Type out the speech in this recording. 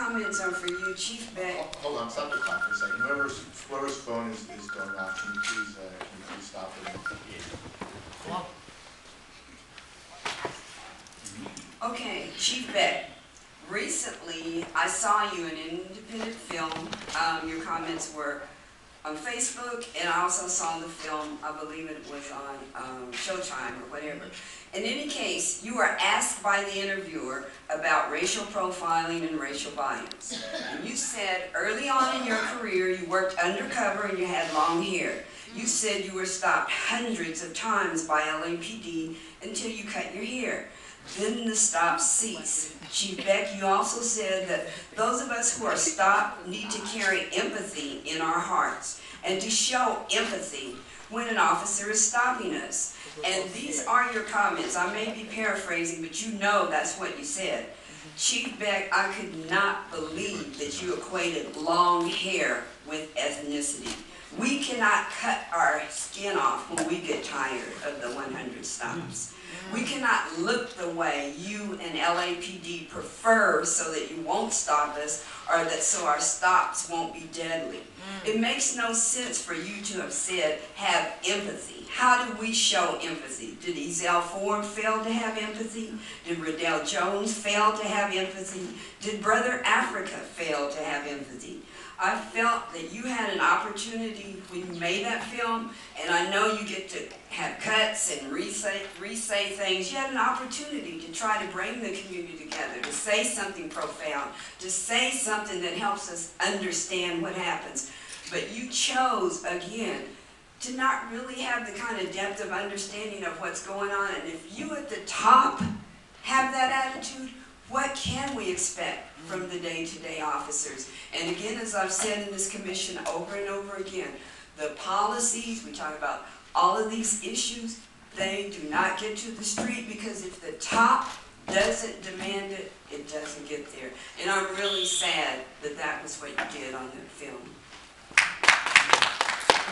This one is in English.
comments are for you, Chief Beck. Hold on, stop the clock for a second. Whoever's phone is going off, can you please stop it? Okay, Chief Beck. Recently, I saw you in an independent film. Your comments were on Facebook, and I also saw the film, I believe it was on Showtime or whatever. In any case, you were asked by the interviewer about racial profiling and racial bias. And you said early on in your career you worked undercover and you had long hair. You said you were stopped hundreds of times by LAPD until you cut your hair. Then the stops cease. Chief Beck, you also said that those of us who are stopped need to carry empathy in our hearts and to show empathy when an officer is stopping us. And these are your comments. I may be paraphrasing, but you know that's what you said. Chief Beck, I could not believe that you equated long hair with ethnicity. We cannot cut our skin off when we get tired of the 100 stops. We cannot look the way you and LAPD prefer so that you won't stop us or that so our stops won't be deadly. It makes no sense for you to have said, have empathy. How do we show empathy? Did Ezell Ford fail to have empathy? Did Riddell Jones fail to have empathy? Did Brother Africa fail to have empathy? I felt that you had an opportunity when you made that film, and I know you get to have cuts and re-say things. You had an opportunity to try to bring the community together, to say something profound, to say something that helps us understand what happens. But you chose, again, to not really have the kind of depth of understanding of what's going on. And if you at the top have that attitude, what can we expect from the day-to-day officers? And again, as I've said in this commission over and over again, the policies, we talk about all of these issues, they do not get to the street because if the top doesn't demand it, it doesn't get there. And I'm really sad that that was what you did on that film.